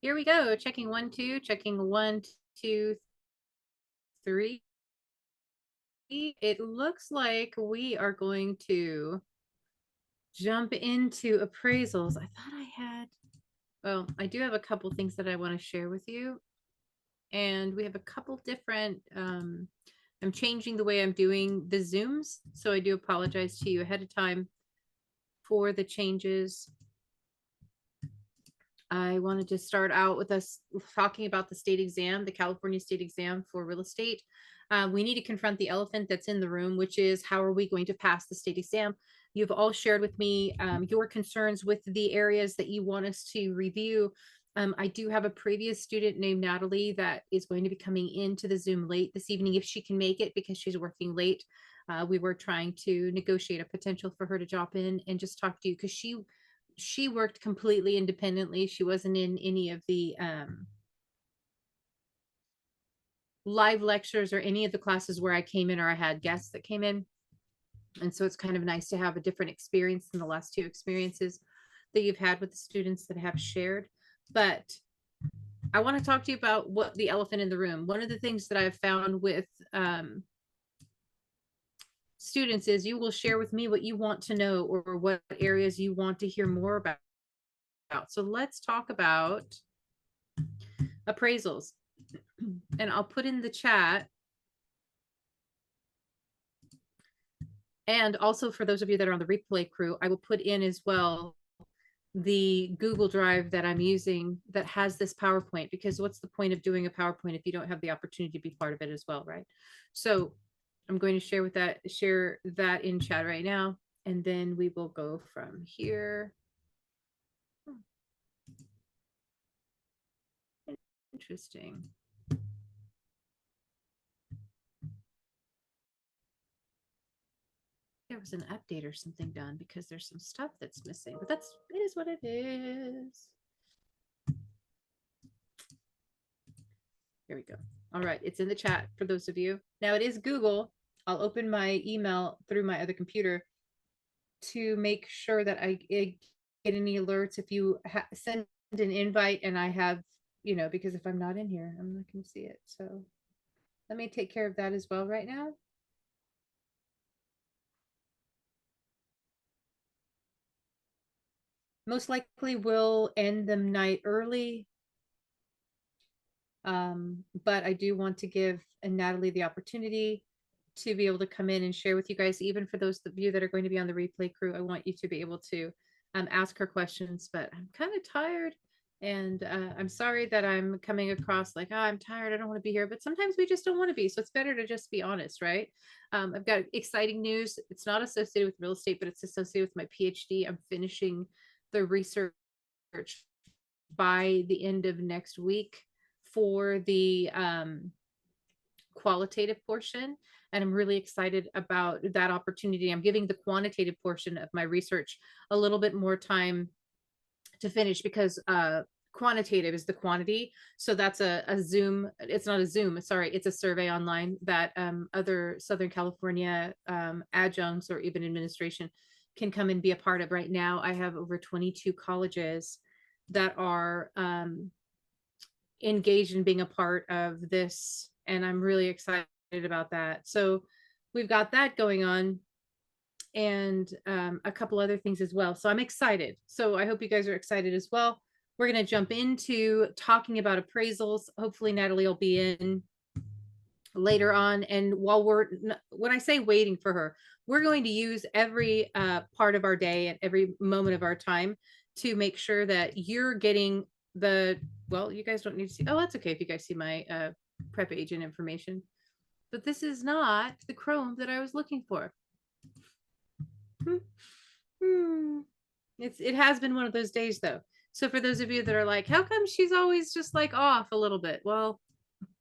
Here we go. Checking 1, 2, checking 1, 2, 3. It looks like we are going to jump into appraisals. I thought I had, well, I do have a couple things that I want to share with you. And we have a couple different, I'm changing the way I'm doing the Zooms. So I do apologize to you ahead of time for the changes. I wanted to start out with us talking about the state exam, the California state exam for real estate. We need to confront the elephant that's in the room, which is how are we going to pass the state exam? You've all shared with me your concerns with the areas that you want us to review. I do have a previous student named Natalie that is going to be coming into the Zoom late this evening if she can make it because she's working late. We were trying to negotiate a potential for her to drop in and just talk to you because she worked completely independently. She wasn't in any of the live lectures or any of the classes where I came in or I had guests that came in. And so it's kind of nice to have a different experience than the last two experiences that you've had with the students that have shared. But I want to talk to you about what the elephant in the room. One of the things that I've found with students is you will share with me what you want to know or what areas you want to hear more about. So let's talk about appraisals. And I'll put in the chat. And also for those of you that are on the replay crew, I will put in as well the Google Drive that I'm using that has this PowerPoint, because what's the point of doing a PowerPoint if you don't have the opportunity to be part of it as well, right? So I'm going to share that in chat right now, and then we will go from here. Interesting. There was an update or something done because there's some stuff that's missing, but it is what it is. Here we go. All right, it's in the chat for those of you. Now it is Google. I'll open my email through my other computer to make sure that I get any alerts if you send an invite and I have, because if I'm not in here, I'm not going to see it. So let me take care of that as well right now. Most likely we'll end the night early. But I do want to give Natalie the opportunity to be able to come in and share with you guys, even for those of you that are going to be on the replay crew. I want you to be able to ask her questions, but I'm kind of tired. And I'm sorry that I'm coming across like, I'm tired. I don't want to be here. But sometimes we just don't want to be. So it's better to just be honest, right? I've got exciting news. It's not associated with real estate, but it's associated with my PhD. I'm finishing the research by the end of next week for the qualitative portion. And I'm really excited about that opportunity. I'm giving the quantitative portion of my research a little bit more time to finish because quantitative is the quantity. So that's a Zoom. It's not a Zoom. Sorry. It's a survey online that other Southern California adjuncts or even administration can come and be a part of. Right now, I have over 22 colleges that are engaged in being a part of this, and I'm really excited about that. So we've got that going on, and a couple other things as well. So I'm excited. So I hope you guys are excited as well. We're going to jump into talking about appraisals. Hopefully Natalie will be in later on. And when I say waiting for her, we're going to use every part of our day and every moment of our time to make sure that you're getting well, you guys don't need to see. Oh, that's okay if you guys see my prep agent information. But this is not the Chrome that I was looking for. It has been one of those days though. So for those of you that are like, how come she's always just like off a little bit? Well,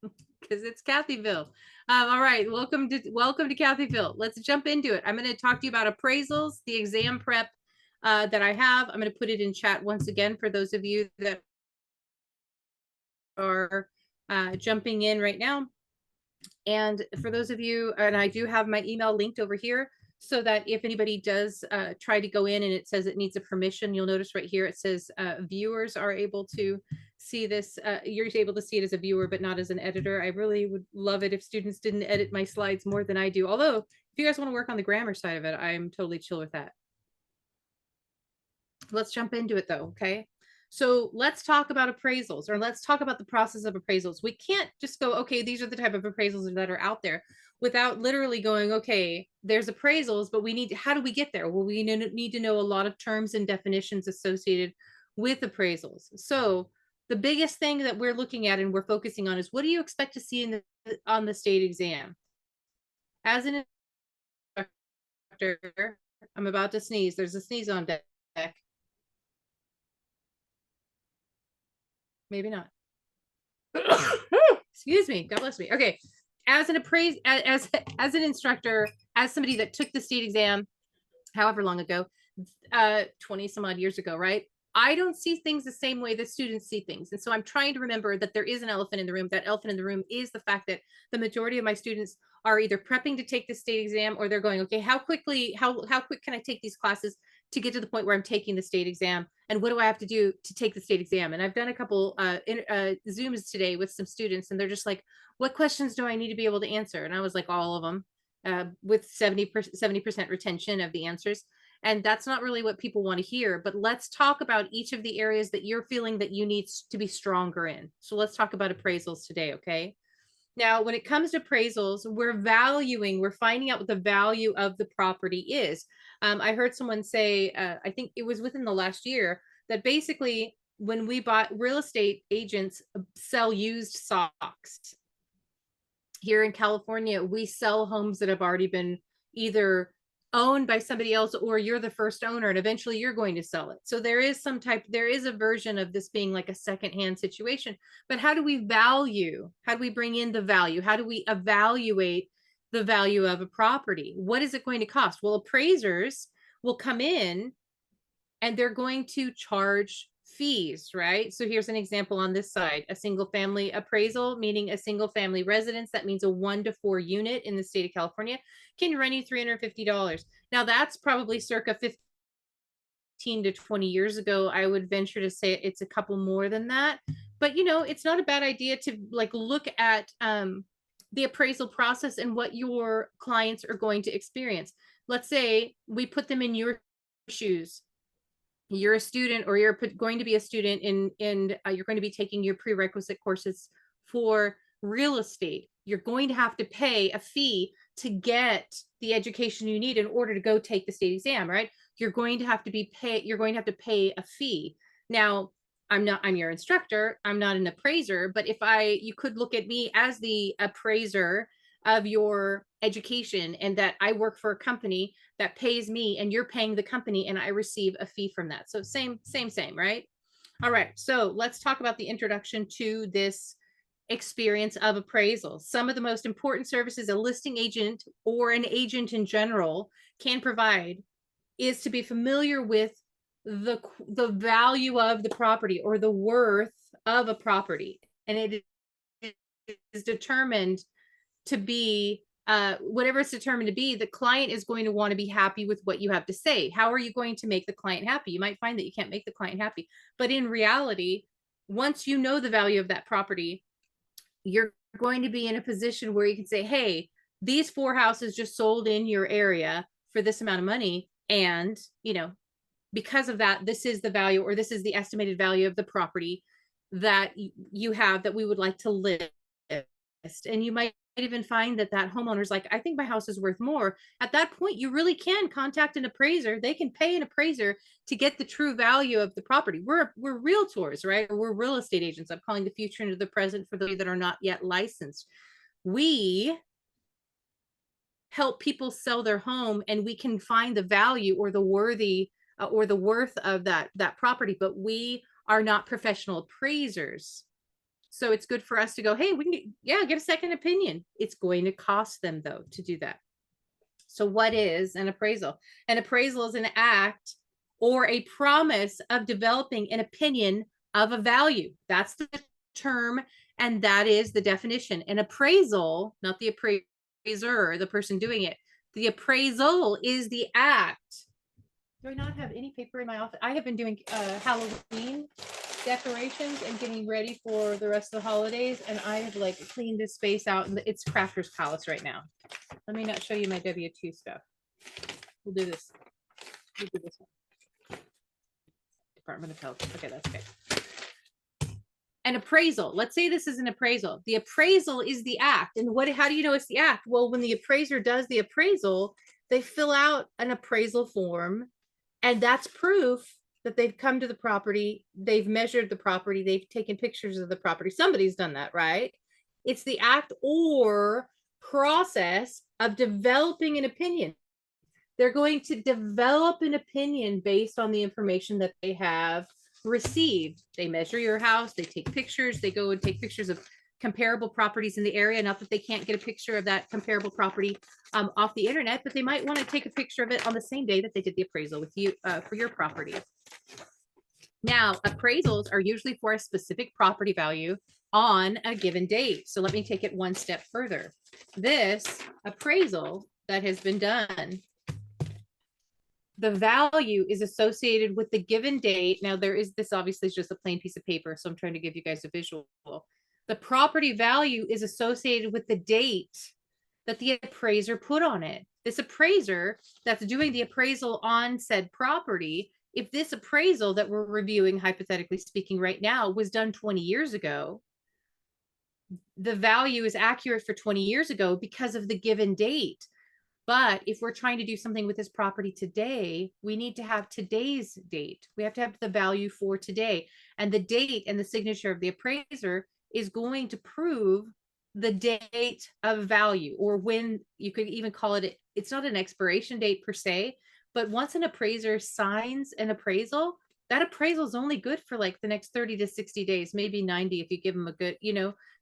because it's Kathyville. All right, welcome to Kathyville. Let's jump into it. I'm going to talk to you about appraisals, the exam prep that I have. I'm going to put it in chat once again for those of you that are jumping in right now. And for those of you, and I do have my email linked over here so that if anybody does try to go in and it says it needs a permission, you'll notice right here it says viewers are able to see this. You're able to see it as a viewer, but not as an editor. I really would love it if students didn't edit my slides more than I do. Although, if you guys want to work on the grammar side of it, I'm totally chill with that. Let's jump into it though, okay? So let's talk about appraisals, or let's talk about the process of appraisals. We can't just go, okay, these are the type of appraisals that are out there, without literally going, okay, there's appraisals, but we need, how do we get there? Well, we need to know a lot of terms and definitions associated with appraisals. So the biggest thing that we're looking at and we're focusing on is, what do you expect to see on the state exam? As an instructor, I'm about to sneeze. There's a sneeze on deck. Maybe not. Excuse me. God bless me. Okay. As an as an instructor, as somebody that took the state exam, however long ago, 20 some odd years ago, right? I don't see things the same way that students see things. And so I'm trying to remember that there is an elephant in the room. That elephant in the room is the fact that the majority of my students are either prepping to take the state exam, or they're going, okay, how quick can I take these classes to get to the point where I'm taking the state exam? And what do I have to do to take the state exam? And I've done a couple Zooms today with some students, and they're just like, what questions do I need to be able to answer? And I was like, all of them, with 70% retention of the answers. And that's not really what people want to hear, but let's talk about each of the areas that you're feeling that you need to be stronger in. So let's talk about appraisals today, okay? Now, when it comes to appraisals, we're finding out what the value of the property is. I heard someone say, I think it was within the last year, that basically when we bought, real estate agents sell used socks. Here in California, we sell homes that have already been either owned by somebody else, or you're the first owner and eventually you're going to sell it. So there is a version of this being like a secondhand situation. But how do we bring in the value? How do we evaluate the value of a property? What is it going to cost? Well, appraisers will come in and they're going to charge fees, right? So here's an example on this side: a single family appraisal, meaning a single family residence. That means a 1 to 4 unit in the state of California can run you $350. Now that's probably circa 15 to 20 years ago. I would venture to say it's a couple more than that, but it's not a bad idea to like look at the appraisal process and what your clients are going to experience. Let's say we put them in your shoes. You're a student, or you're going to be a student you're going to be taking your prerequisite courses for real estate. You're going to have to pay a fee to get the education you need in order to go take the state exam, right? You're going to have to pay a fee. Now, I'm your instructor. I'm not an appraiser, but you could look at me as the appraiser of your education, and that I work for a company that pays me and you're paying the company and I receive a fee from that. So same, right? All right. So let's talk about the introduction to this experience of appraisals. Some of the most important services a listing agent or an agent in general can provide is to be familiar with the value of the property, or the worth of a property. And it is determined to be whatever it's determined to be. The client is going to want to be happy with what you have to say. How are you going to make the client happy? You might find that you can't make the client happy, but in reality, once you know the value of that property, you're going to be in a position where you can say, hey, these 4 houses just sold in your area for this amount of money, and because of that, this is the value, or this is the estimated value of the property that you have that we would like to list. And you might even find that homeowner's like, I think my house is worth more. At that point, you really can contact an appraiser. They can pay an appraiser to get the true value of the property. We're realtors, right? We're real estate agents. I'm calling the future into the present for those that are not yet licensed. We help people sell their home, and we can find the value or the worth of that property, but we are not professional appraisers. So it's good for us to go, hey, we can get a second opinion. It's going to cost them though to do that. So what is an appraisal? An appraisal is an act or a promise of developing an opinion of a value. That's the term, and that is the definition. An appraisal, not the appraiser, the person doing it. The appraisal is the act. Do I not have any paper in my office? I have been doing Halloween decorations and getting ready for the rest of the holidays, and I have like cleaned this space out, and it's Crafter's Palace right now. Let me not show you my W2 stuff. We'll do this. We'll do this one. Department of Health. Okay, that's okay. An appraisal. Let's say this is an appraisal. The appraisal is the act. And how do you know it's the act? Well, when the appraiser does the appraisal, they fill out an appraisal form, and that's proof that they've come to the property, they've measured the property, they've taken pictures of the property. Somebody's done that, right? It's the act or process of developing an opinion. They're going to develop an opinion based on the information that they have received. They measure your house, they take pictures, they go and take pictures of comparable properties in the area. Not that they can't get a picture of that comparable property off the internet, but they might want to take a picture of it on the same day that they did the appraisal with you for your property. Now, appraisals are usually for a specific property value on a given date. So let me take it one step further. This appraisal that has been done, the value is associated with the given date. Now this obviously is just a plain piece of paper, so I'm trying to give you guys a visual. The property value is associated with the date that the appraiser put on it. This appraiser that's doing the appraisal on said property, if this appraisal that we're reviewing, hypothetically speaking right now, was done 20 years ago, the value is accurate for 20 years ago because of the given date. But if we're trying to do something with this property today, we need to have today's date. We have to have the value for today. And the date and the signature of the appraiser is going to prove the date of value, or when you could even call it, it's not an expiration date per se, but once an appraiser signs an appraisal, that appraisal is only good for like the next 30 to 60 days, maybe 90 if you give them a good,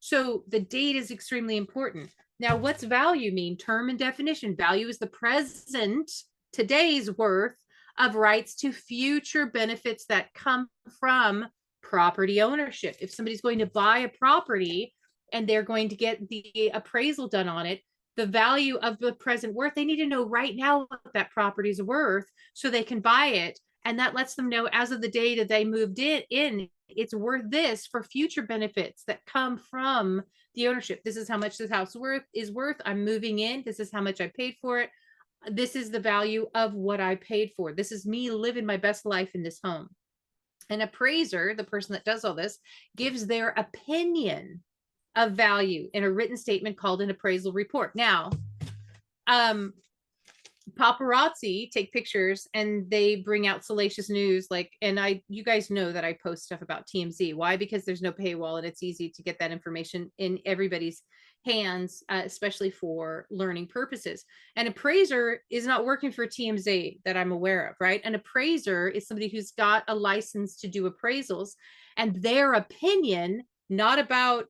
so the date is extremely important. Now, what's value mean? Term and definition. Value is the present, today's worth of rights to future benefits that come from property ownership. If somebody's going to buy a property and they're going to get the appraisal done on it, the value of the present worth, they need to know right now what that property is worth so they can buy it. And that lets them know as of the day that they moved in, it's worth this for future benefits that come from the ownership. This is how much this house is worth. I'm moving in. This is how much I paid for it. This is the value of what I paid for. This is me living my best life in this home. An appraiser, the person that does all this, gives their opinion of value in a written statement called an appraisal report. Now, paparazzi take pictures and they bring out salacious news, you guys know that I post stuff about TMZ. Why? Because there's no paywall and it's easy to get that information in everybody's hands, especially for learning purposes. An appraiser is not working for TMZ that I'm aware of, right? An appraiser is somebody who's got a license to do appraisals, and their opinion, not about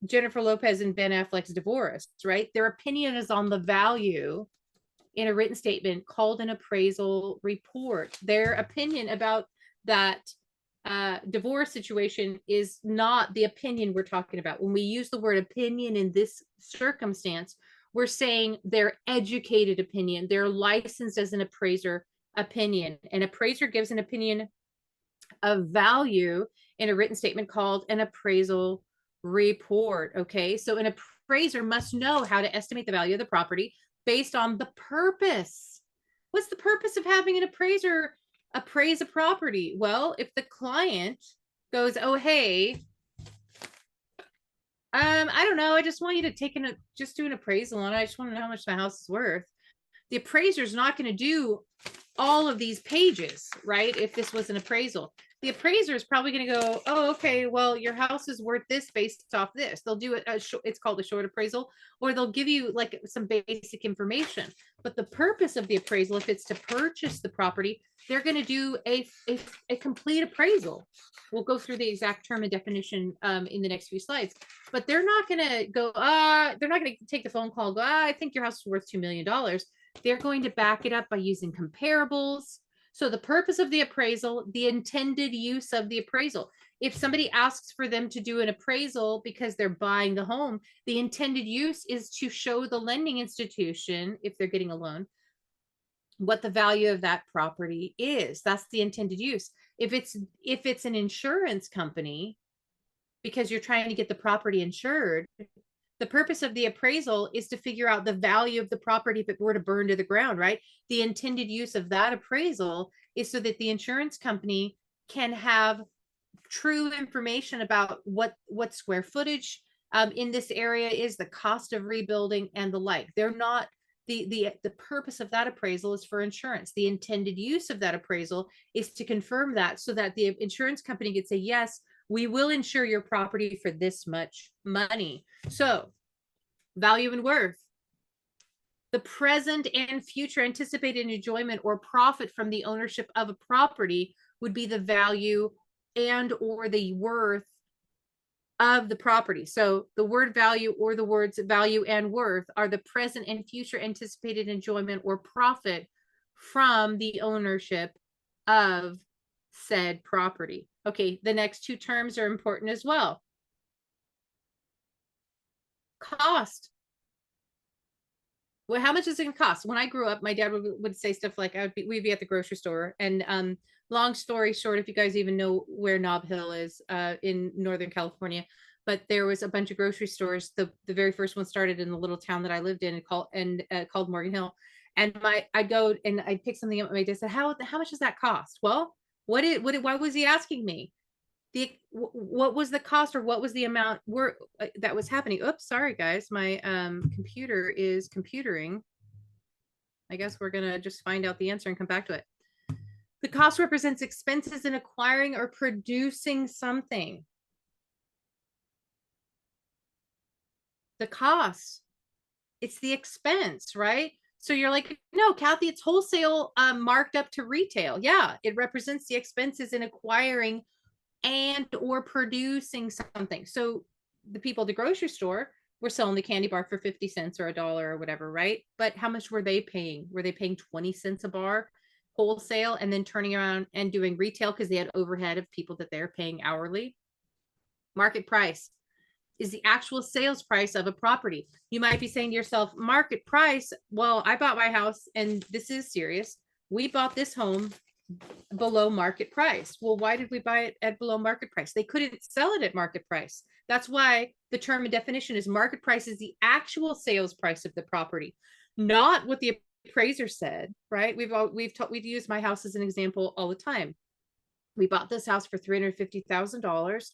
Jennifer Lopez and Ben Affleck's divorce, right? Their opinion is on the value in a written statement called an appraisal report. Their opinion about that divorce situation is not the opinion we're talking about. When we use the word opinion in this circumstance, we're saying their educated opinion, they're licensed as an appraiser opinion. An appraiser gives an opinion of value in a written statement called an appraisal report. Okay, so an appraiser must know how to estimate the value of the property based on the purpose. What's the purpose of having an appraiser appraise a property? Well, if the client goes, oh, hey, I don't know, I just want you to just do an appraisal on it. I just want to know how much my house is worth. The appraiser is not going to do all of these pages, right? If this was an appraisal, the appraiser is probably going to go, oh, okay, well, your house is worth this based off this. They'll do it. It's called a short appraisal, or they'll give you like some basic information. But the purpose of the appraisal, if it's to purchase the property, they're going to do a complete appraisal. We'll go through the exact term and definition in the next few slides, but they're not going to go, they're not going to take the phone call and go, I think your house is worth $2 million. They're going to back it up by using comparables. So the purpose of the appraisal, the intended use of the appraisal. If somebody asks for them to do an appraisal because they're buying the home, the intended use is to show the lending institution, if they're getting a loan, what the value of that property is. That's the intended use. If it's an insurance company, because you're trying to get the property insured, the purpose of the appraisal is to figure out the value of the property if it were to burn to the ground, right? The intended use of that appraisal is so that the insurance company can have true information about what square footage in this area is, the cost of rebuilding, and the like. They're not the purpose of that appraisal is for insurance. The intended use of that appraisal is to confirm that, so that the insurance company can say, yes, we will insure your property for this much money. So value and worth. The present and future anticipated enjoyment or profit from the ownership of a property would be the value and or the worth of the property. So the word value, or the words value and worth, are the present and future anticipated enjoyment or profit from the ownership of said property. Okay, the next two terms are important as well. Cost. Well, how much is it gonna cost? When I grew up, my dad would say stuff like, we'd be at the grocery store, and long story short, if you guys even know where Nob Hill is in Northern California, but there was a bunch of grocery stores. The very first one started in the little town that I lived in, and called Morgan Hill. And I'd go and I'd pick something up, and my dad said, how much does that cost? Well, why was he asking me? What was the cost, or what was the amount that was happening? Oops, sorry guys, my computer is computering. I guess we're gonna just find out the answer and come back to it. The cost represents expenses in acquiring or producing something. The cost, it's the expense, right? So you're like, no, Kathy, it's wholesale marked up to retail. Yeah, it represents the expenses in acquiring and or producing something. So the people at the grocery store were selling the candy bar for 50 cents or $1 or whatever, right? But how much were they paying? Were they paying 20 cents a bar wholesale, and then turning around and doing retail because they had overhead of people that they're paying hourly? Market price is the actual sales price of a property. You might be saying to yourself, market price, well, I bought my house, and this is serious. We bought this home below market price. Well, why did we buy it at below market price? They couldn't sell it at market price. That's why the term and definition is market price is the actual sales price of the property, not what the appraiser said, right? We've used my house as an example all the time. We bought this house for $350,000.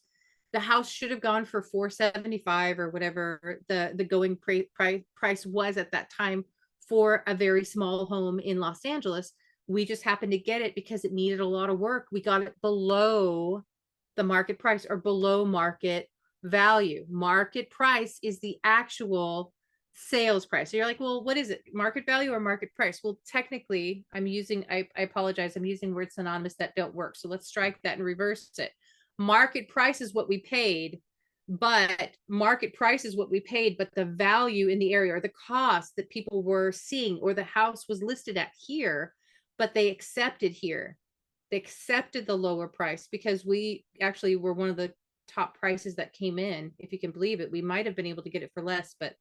The house should have gone for $475 or whatever the going price was at that time for a very small home in Los Angeles. We just happened to get it because it needed a lot of work. We got it below the market price, or below market value. Market price is the actual sales price. So you're like, well, what is it? Market value or market price? Well, technically I apologize. I'm using words synonymous that don't work. So let's strike that and reverse it. Market price is what we paid, but market price is what we paid, but the value in the area, or the cost that people were seeing, or the house was listed at here, but they accepted here. They accepted the lower price because we actually were one of the top prices that came in. If you can believe it, we might have been able to get it for less, but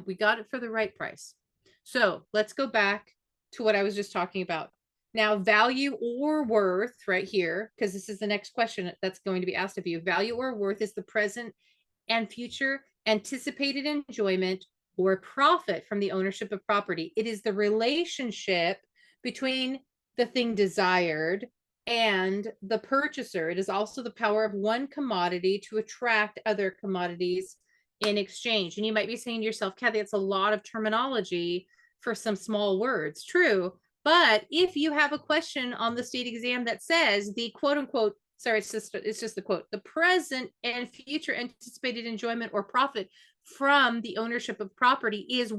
we got it for the right price. So let's go back to what I was just talking about. Now, value or worth right here, because this is the next question that's going to be asked of you. Value or worth is the present and future anticipated enjoyment or profit from the ownership of property. It is the relationship between the thing desired and the purchaser. It is also the power of one commodity to attract other commodities in exchange. And you might be saying to yourself, Kathy, it's a lot of terminology for some small words. True. But if you have a question on the state exam that says the quote unquote, sorry, it's just the quote, the present and future anticipated enjoyment or profit from the ownership of property is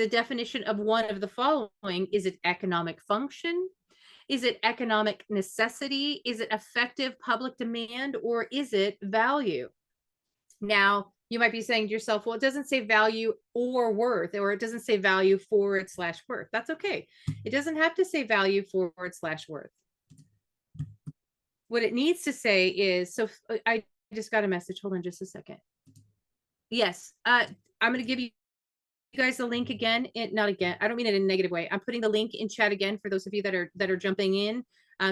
a definition of one of the following. Is it economic function? Is it economic necessity? Is it effective public demand? Or is it value? Now, you might be saying to yourself, well, it doesn't say value or worth, or it doesn't say value / worth. That's okay. It doesn't have to say value / worth. What it needs to say is, so I just got a message. Hold on just a second. Yes, I'm going to give you guys the link again. Not again. I don't mean it in a negative way. I'm putting the link in chat again for those of you that are jumping in,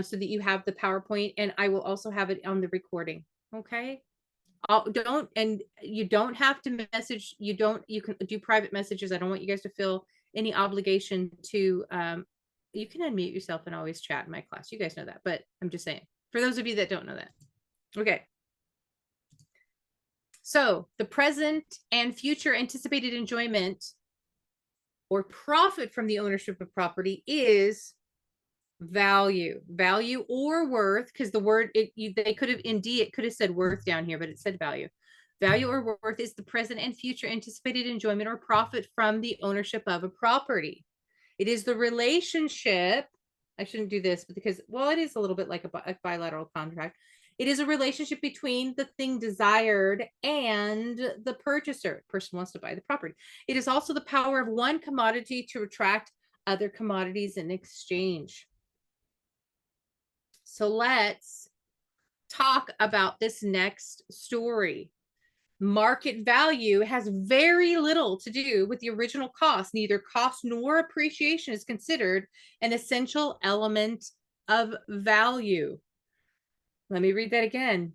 so that you have the PowerPoint, and I will also have it on the recording. Okay. And you don't have to message. You can do private messages. I don't want you guys to feel any obligation to. You can unmute yourself and always chat in my class. You guys know that, but I'm just saying for those of you that don't know that. Okay. So the present and future anticipated enjoyment or profit from the ownership of property is value or worth, because the word they could have it could have said worth down here, but it said value or worth is the present and future anticipated enjoyment or profit from the ownership of a property. It is the relationship. I shouldn't do this because, well, it is a little bit like a bilateral contract. It is a relationship between the thing desired and the purchaser. Person wants to buy the property. It is also the power of one commodity to attract other commodities in exchange. So let's talk about this next story. Market value has very little to do with the original cost. Neither cost nor appreciation is considered an essential element of value. Let me read that again.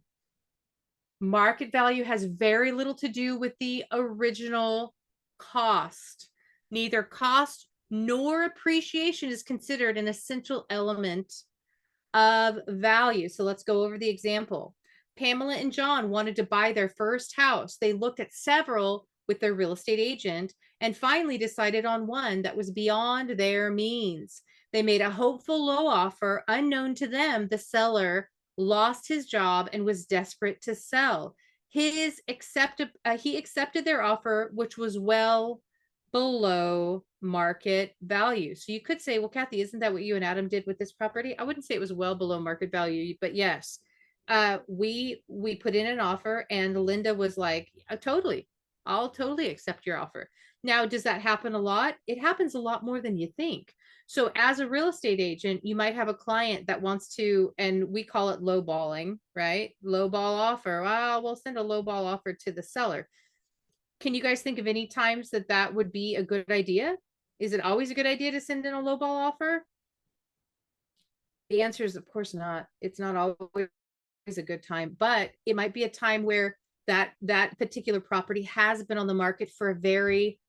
Market value has very little to do with the original cost. Neither cost nor appreciation is considered an essential element of value. So let's go over the example. Pamela and John wanted to buy their first house. They looked at several with their real estate agent and finally decided on one that was beyond their means. They made a hopeful low offer. Unknown to them, the seller lost his job and was desperate to sell. He accepted their offer, which was well below market value. So you could say, well, Kathy, isn't that what you and Adam did with this property? I wouldn't say it was well below market value, but yes, we put in an offer and Linda was like, totally, I'll totally accept your offer. Now, does that happen a lot? It happens a lot more than you think. So as a real estate agent, you might have a client that wants to, and we call it lowballing, right? Lowball offer. Well, we'll send a lowball offer to the seller. Can you guys think of any times that would be a good idea? Is it always a good idea to send in a lowball offer? The answer is, of course not. It's not always a good time, but it might be a time where that particular property has been on the market for a very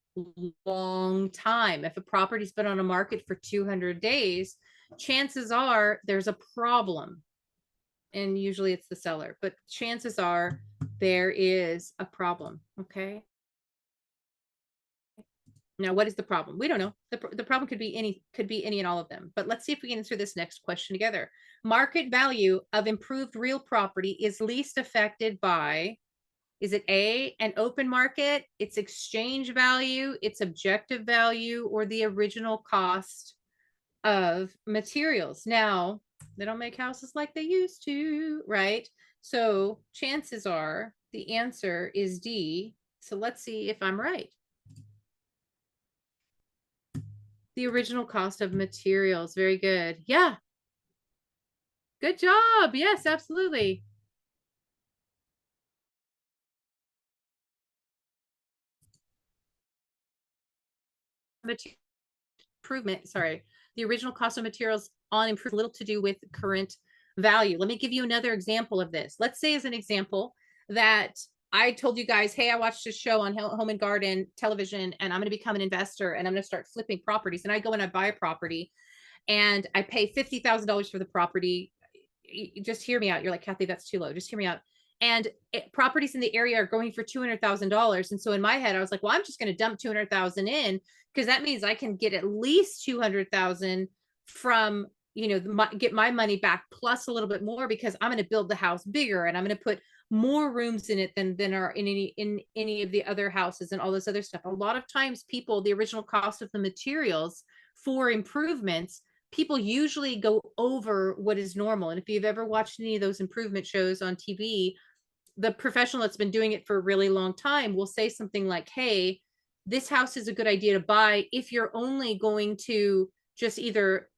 long time. If a property's been on a market for 200 days, chances are there's a problem. And usually it's the seller, but chances are there is a problem. Okay. Now, what is the problem? We don't know. The problem could be any and all of them. But let's see if we can answer this next question together. Market value of improved real property is least affected by, is it A, an open market, its exchange value, its objective value, or the original cost of materials? Now, they don't make houses like they used to, right? So chances are the answer is D. So let's see if I'm right. The original cost of materials. Very good. Yeah. Good job. Yes, absolutely. Improvement. Sorry. The original cost of materials on improved little to do with current value. Let me give you another example of this. Let's say as an example that I told you guys, hey, I watched a show on Home and Garden television and I'm going to become an investor and I'm going to start flipping properties. And I go and I buy a property and I pay $50,000 for the property. Just hear me out. You're like, Kathy, that's too low. Just hear me out. And properties in the area are going for $200,000. And so in my head, I was like, well, I'm just going to dump 200,000 in because that means I can get at least 200,000 from, get my money back plus a little bit more because I'm going to build the house bigger and I'm going to put more rooms in it than are in any of the other houses and all this other stuff. A lot of times people, the original cost of the materials for improvements, people usually go over what is normal. And if you've ever watched any of those improvement shows on TV, the professional that's been doing it for a really long time will say something like, hey, this house is a good idea to buy if you're only going to just either,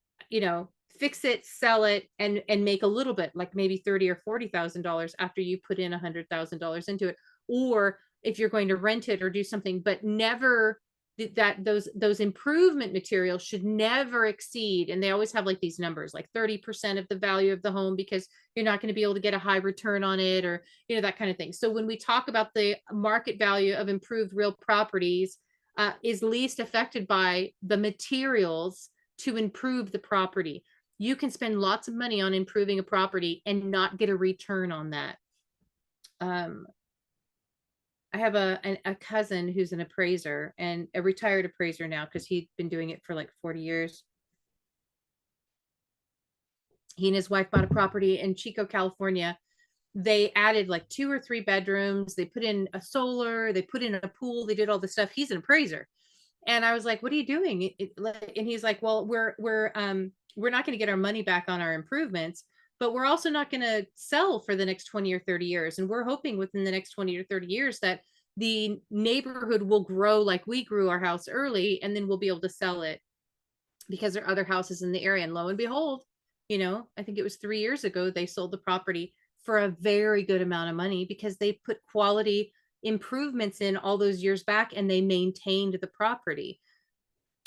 fix it, sell it, and make a little bit, like maybe $30,000 or $40,000 after you put in $100,000 into it, or if you're going to rent it or do something, but never that those improvement materials should never exceed, and they always have like these numbers, like 30% of the value of the home, because you're not going to be able to get a high return on it, or that kind of thing. So when we talk about the market value of improved real properties, is least affected by the materials to improve the property. You can spend lots of money on improving a property and not get a return on that. I have a cousin who's an appraiser, and a retired appraiser now, because he'd been doing it for like 40 years. He and his wife bought a property in Chico, California. They added like 2 or 3 bedrooms. They put in a solar, they put in a pool, they did all this stuff. He's an appraiser. And I was like, what are you doing? And he's like, well, we're not going to get our money back on our improvements, but we're also not going to sell for the next 20 or 30 years. And we're hoping within the next 20 or 30 years that the neighborhood will grow like we grew our house early, and then we'll be able to sell it because there are other houses in the area. And lo and behold, I think it was 3 years ago, they sold the property for a very good amount of money because they put quality improvements in all those years back, and they maintained the property.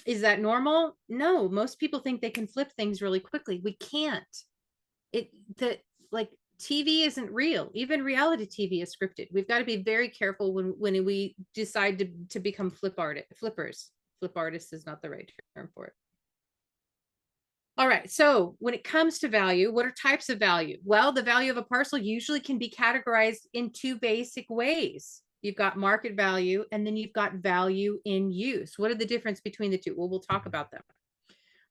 Is that normal? No, most people think they can flip things really quickly. We can't. Like TV isn't real. Even reality TV is scripted. We've got to be very careful when we decide to become flippers. Flip artists is not the right term for it. All right, so when it comes to value, what are types of value? Well, the value of a parcel usually can be categorized in 2 basic ways. You've got market value, and then you've got value in use. What are the difference between the two? Well, we'll talk about them.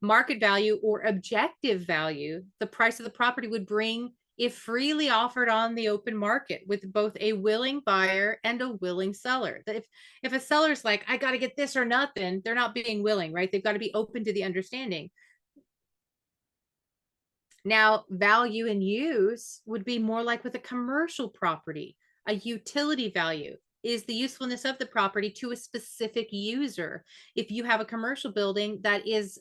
Market value, or objective value, the price of the property would bring if freely offered on the open market with both a willing buyer and a willing seller. If a seller's like, I got to get this or nothing, they're not being willing, right? They've got to be open to the understanding. Now, value in use would be more like with a commercial property. A utility value is the usefulness of the property to a specific user. If you have a commercial building that is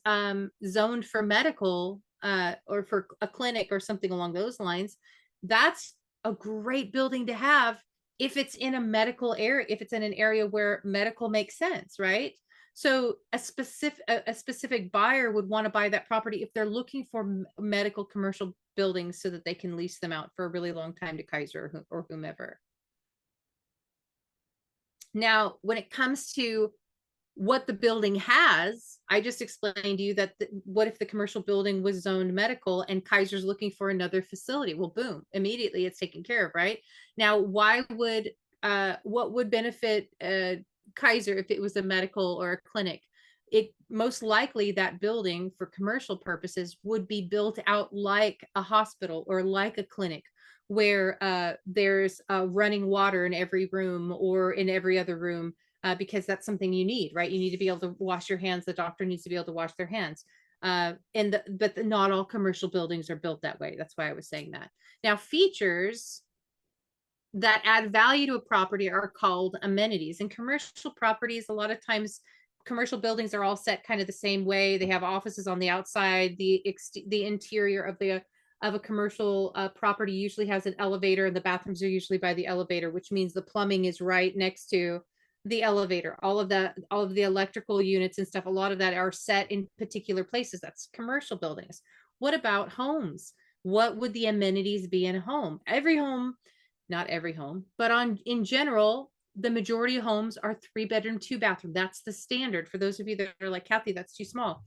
zoned for medical or for a clinic or something along those lines, that's a great building to have if it's in a medical area, if it's in an area where medical makes sense, right? So a specific buyer would want to buy that property if they're looking for medical commercial buildings so that they can lease them out for a really long time to Kaiser or whomever. Now, when it comes to what the building has, I just explained to you that what if the commercial building was zoned medical and Kaiser's looking for another facility? Well, boom, immediately it's taken care of, right? Now, what would benefit Kaiser if it was a medical or a clinic? It most likely that building for commercial purposes would be built out like a hospital or like a clinic, where there's running water in every room or in every other room, because that's something you need, right? You need to be able to wash your hands. The doctor needs to be able to wash their hands. But not all commercial buildings are built that way. That's why I was saying that. Now, features that add value to a property are called amenities. And commercial properties, a lot of times, commercial buildings are all set kind of the same way. They have offices on the outside. The interior of a commercial property usually has an elevator, and the bathrooms are usually by the elevator, which means the plumbing is right next to the elevator. All of the electrical units and stuff, a lot of that are set in particular places. That's commercial buildings. What about homes? What would the amenities be in a home? Every home, not every home, but in general, the majority of homes are 3-bedroom, 2-bathroom. That's the standard. For those of you that are like, Kathy, that's too small.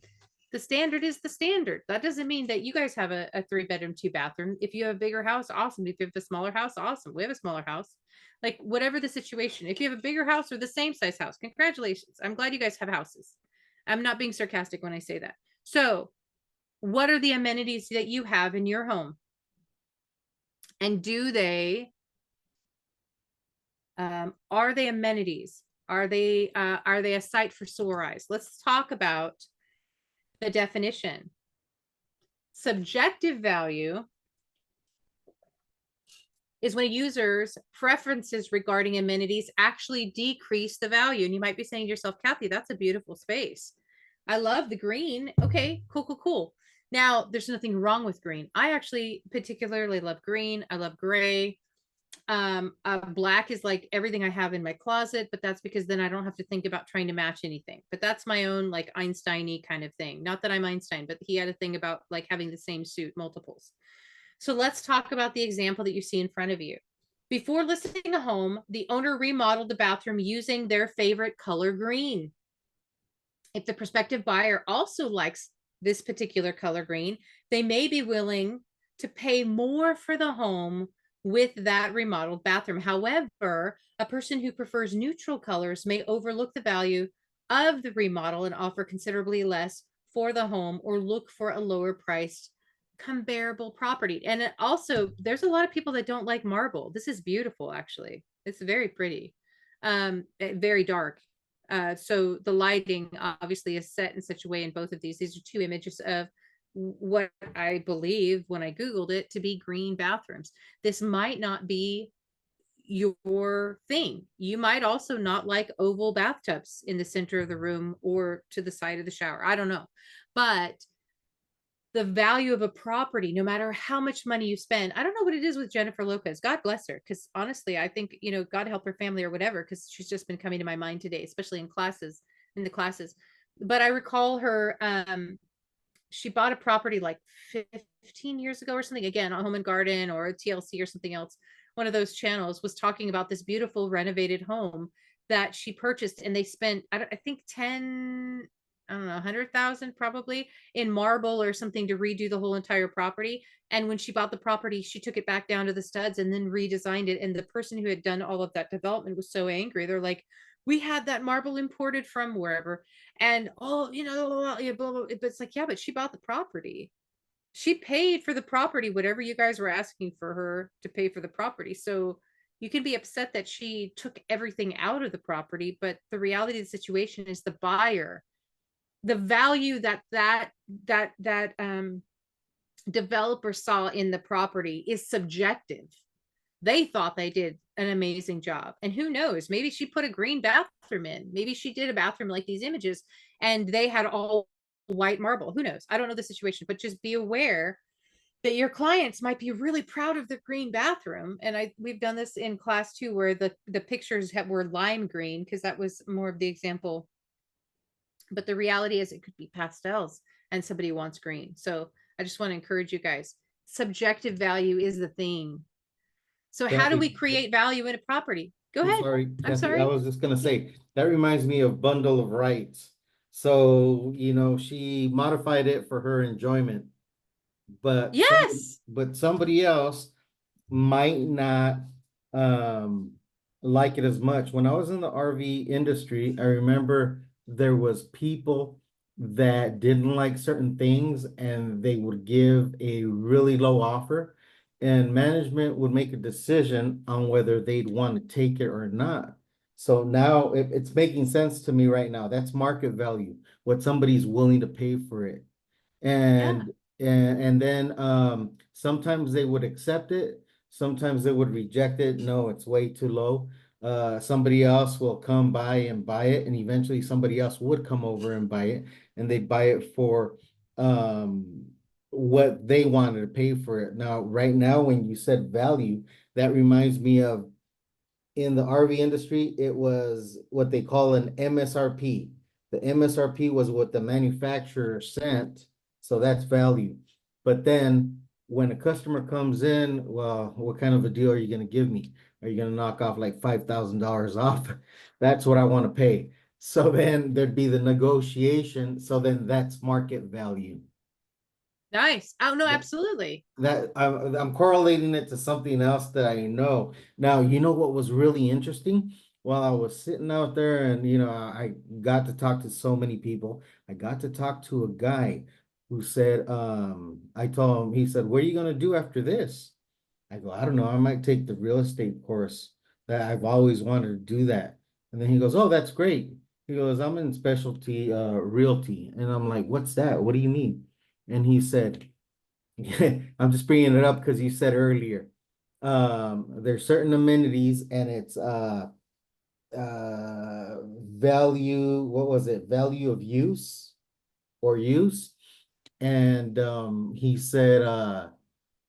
The standard is the standard. That doesn't mean that you guys have a 3-bedroom, 2-bathroom. If you have a bigger house, awesome. If you have a smaller house, awesome. We have a smaller house. Like, whatever the situation, if you have a bigger house or the same size house, congratulations. I'm glad you guys have houses. I'm not being sarcastic when I say that. So what are the amenities that you have in your home? And are they amenities? Are they a sight for sore eyes? Let's talk about the definition. Subjective value is when a user's preferences regarding amenities actually decrease the value. And you might be saying to yourself, Kathy, that's a beautiful space. I love the green. Okay, cool. Now, there's nothing wrong with green. I actually particularly love green. I love gray. Black is like everything I have in my closet, but that's because then I don't have to think about trying to match anything. But that's my own like Einstein-y kind of thing. Not that I'm Einstein, but he had a thing about like having the same suit, multiples. So let's talk about the example that you see in front of you. Before listing a home, the owner remodeled the bathroom using their favorite color green. If the prospective buyer also likes this particular color green, they may be willing to pay more for the home with that remodeled bathroom. However, a person who prefers neutral colors may overlook the value of the remodel and offer considerably less for the home or look for a lower priced comparable property. And it also, there's a lot of people that don't like marble. This is beautiful, actually. It's very pretty, very dark. So the lighting obviously is set in such a way in both of these. These are two images of what I believe when I Googled it to be green bathrooms. This might not be your thing. You might also not like oval bathtubs in the center of the room or to the side of the shower. I don't know. But the value of a property, no matter how much money you spend. I don't know what it is with Jennifer Lopez. God bless her. Because honestly, I think, God help her family or whatever, because she's just been coming to my mind today, especially in the classes. But I recall her, she bought a property like 15 years ago or something. Again, a Home and Garden or a TLC or something else. One of those channels was talking about this beautiful renovated home that she purchased, and they spent, I think 10, I don't know, 100,000 probably in marble or something to redo the whole entire property. And when she bought the property, she took it back down to the studs and then redesigned it. And the person who had done all of that development was so angry. They're like, we had that marble imported from wherever. And oh, blah, blah, blah. But it's like, yeah, but she bought the property. She paid for the property, whatever you guys were asking for her to pay for the property. So you can be upset that she took everything out of the property, but the reality of the situation is the buyer, the value that developer saw in the property is subjective. They thought they did an amazing job, and who knows, maybe she put a green bathroom in, maybe she did a bathroom like these images and they had all white marble. Who knows? I don't know the situation, but just be aware that your clients might be really proud of the green bathroom. And we've done this in class too, where the pictures were lime green because that was more of the example, but the reality is it could be pastels and somebody wants green. So I just want to encourage you guys. Subjective value is the thing. So how do we Kathy, create value in a property? Go I'm ahead. sorry, I'm Kathy, I sorry. was just gonna say, that reminds me of bundle of rights. So, she modified it for her enjoyment, Yes. but somebody else might not um like it as much. When I was in the RV industry, I remember there was people that didn't like certain things and they would give a really low offer, and management would make a decision on whether they'd want to take it or not. So now it's making sense to me right now. That's market value, what somebody's willing to pay for it. Yeah. And then sometimes they would accept it, sometimes they would reject it. No, it's way too low. Somebody else will come by and buy it, and eventually somebody else would come over and buy it, and they'd buy it for um what they wanted to pay for it. Now, right now, when you said value, that reminds me of, in the RV industry, it was what they call an MSRP. The MSRP was what the manufacturer sent, so that's value. But then when a customer comes in, well, what kind of a deal are you going to give me? Are you going to knock off like $5,000 off? That's what I want to pay. So then there'd be the negotiation. So then that's market value. Nice. Oh no, absolutely. That I'm correlating it to something else that I know. Now, you know what was really interesting? While I was sitting out there and I got to talk to so many people, I got to talk to a guy who said, I told him, he said, "What are you gonna do after this?" I go, "I don't know, I might take the real estate course. That I've always wanted to do that." And then he goes, "Oh, that's great." He goes, "I'm in specialty realty." And I'm like, "What's that? What do you mean?" And he said, I'm just bringing it up because you said earlier, there's certain amenities and it's value, what was it? Value of use or use. And he said,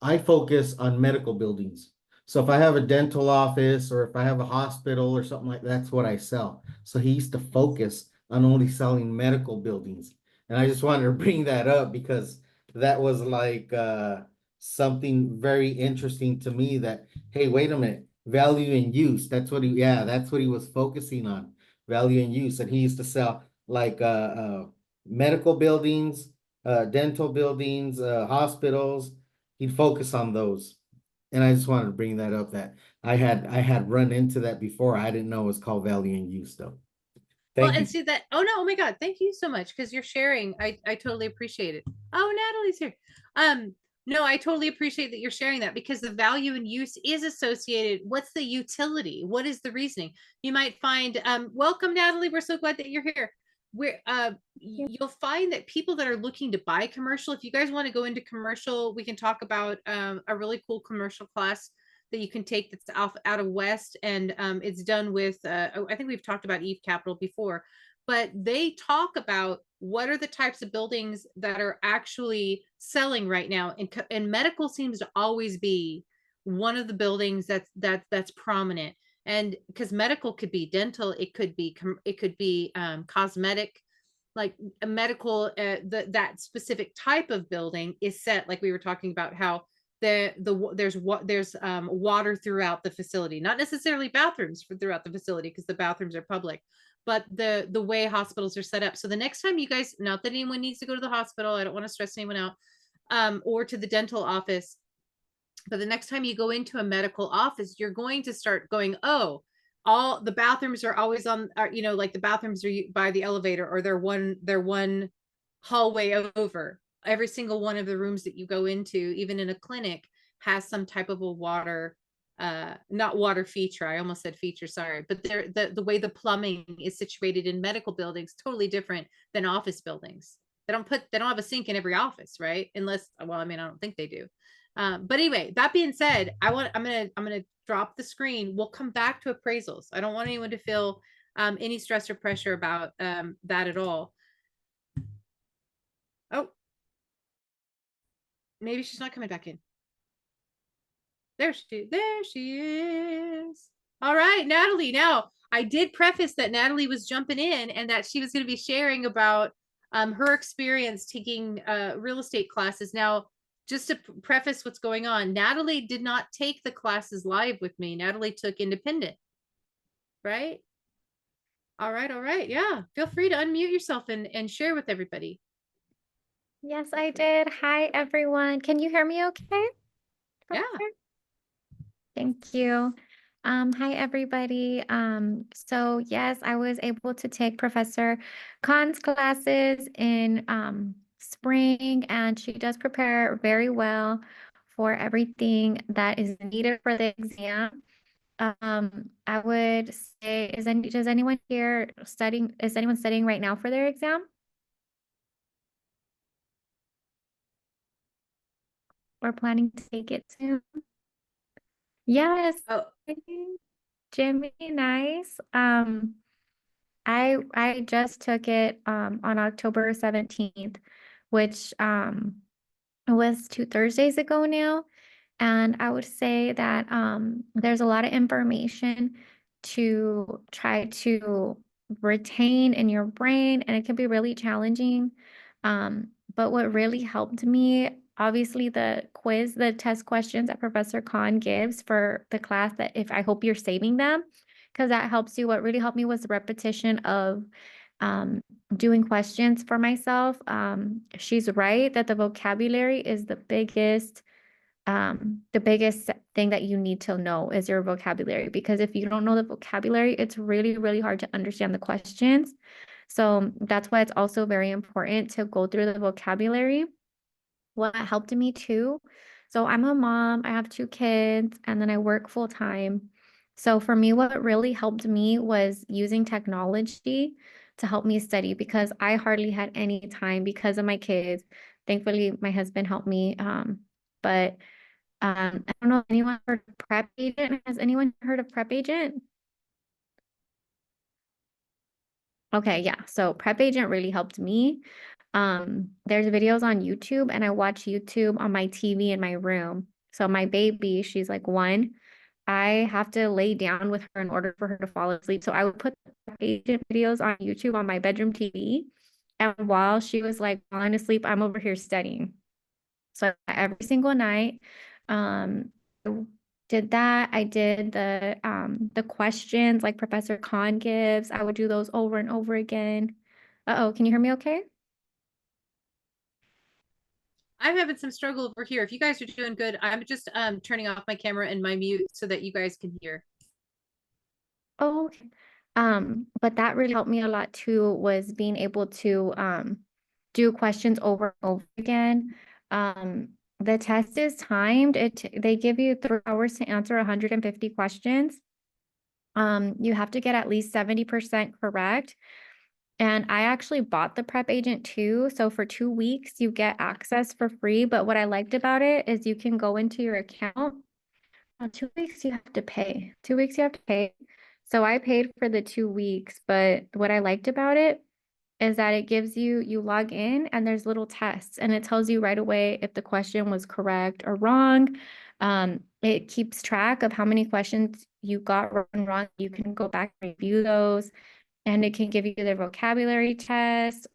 I focus on medical buildings. So if I have a dental office or if I have a hospital or something like that's what I sell. So he used to focus on only selling medical buildings. And I just wanted to bring that up because that was like something very interesting to me that, hey, wait a minute, value and use. That's what he was focusing on, value and use. And he used to sell like medical buildings, dental buildings, hospitals. He'd focus on those. And I just wanted to bring that up that I had run into that before. I didn't know it was called value and use though. Well, Thank and you. see that. Oh no, oh my God, thank you so much because you're sharing. I totally appreciate it. Oh, Natalie's here. No, I totally appreciate that you're sharing that because the value and use is associated. What's the utility? What is the reasoning? You might find, welcome, Natalie. We're so glad that you're here. Where you'll find that people that are looking to buy commercial, if you guys want to go into commercial, we can talk about a really cool commercial class that you can take that's out of West, and it's done with I think we've talked about Eve Capital before, but they talk about what are the types of buildings that are actually selling right now, and medical seems to always be one of the buildings that's prominent. And because medical could be dental, it could be cosmetic, like a medical, that specific type of building is set, like we were talking about how there's water throughout the facility, not necessarily bathrooms throughout the facility because the bathrooms are public, but the way hospitals are set up. So the next time you guys, not that anyone needs to go to the hospital, I don't want to stress anyone out, or to the dental office, but the next time you go into a medical office, you're going to start going, oh, all the bathrooms are always like the bathrooms are by the elevator, or they're one hallway over. Every single one of the rooms that you go into, even in a clinic, has some type of a water, not water feature. I almost said feature, sorry. But the way the plumbing is situated in medical buildings, totally different than office buildings. They don't have a sink in every office, right? Unless, well, I mean, I don't think they do. But anyway, that being said, I'm gonna drop the screen. We'll come back to appraisals. I don't want anyone to feel any stress or pressure about that at all. Oh, maybe she's not coming back in. There she is. All right, Natalie. Now, I did preface that Natalie was jumping in and that she was going to be sharing about her experience taking real estate classes. Now, just to preface what's going on, Natalie did not take the classes live with me. Natalie took independent, right? All right, all right. Yeah. Feel free to unmute yourself and share with everybody. Yes, I did. Hi, everyone. Can you hear me okay? Yeah. Thank you. Hi, everybody. So yes, I was able to take Professor Khan's classes in spring, and she does prepare very well for everything that is needed for the exam. I would say, does anyone here studying? Is anyone studying right now for their exam? Or planning to take it soon? Yes. Oh, Jimmy, nice. I just took it on October 17th, which was 2 Thursdays ago now. And I would say that there's a lot of information to try to retain in your brain, and it can be really challenging. But what really helped me, obviously, the test questions that Professor Khan gives for the class, that if I hope you're saving them, because that helps you. What really helped me was the repetition of doing questions for myself. She's right that the vocabulary is the biggest thing that you need to know is your vocabulary, because if you don't know the vocabulary, it's really, really hard to understand the questions. So that's why it's also very important to go through the vocabulary. What helped me too. So I'm a mom, I have 2 kids, and then I work full time. So for me, what really helped me was using technology to help me study, because I hardly had any time because of my kids. Thankfully, my husband helped me. But I don't know if anyone heard of Prep Agent. Has anyone heard of Prep Agent? Okay, yeah. So Prep Agent really helped me. There's videos on YouTube, and I watch YouTube on my TV in my room. So my baby, she's like 1, I have to lay down with her in order for her to fall asleep. So I would put agent videos on YouTube on my bedroom TV. And while she was like falling asleep, I'm over here studying. So every single night, um, did that. I did the questions like Professor Khan gives. I would do those over and over again. Uh-oh, can you hear me okay? I'm having some struggle over here. If you guys are doing good, I'm just turning off my camera and my mute so that you guys can hear. Oh, okay. But that really helped me a lot too, was being able to do questions over and over again. The test is timed. They give you 3 hours to answer 150 questions. You have to get at least 70% correct. And I actually bought the prep agent too. So for 2 weeks, you get access for free. But what I liked about it is you can go into your account. 2 weeks you have to pay. 2 weeks you have to pay. So I paid for the 2 weeks, but what I liked about it is that it gives you log in and there's little tests and it tells you right away if the question was correct or wrong. It keeps track of how many questions you got wrong. You can go back and review those, and it can give you their vocabulary test.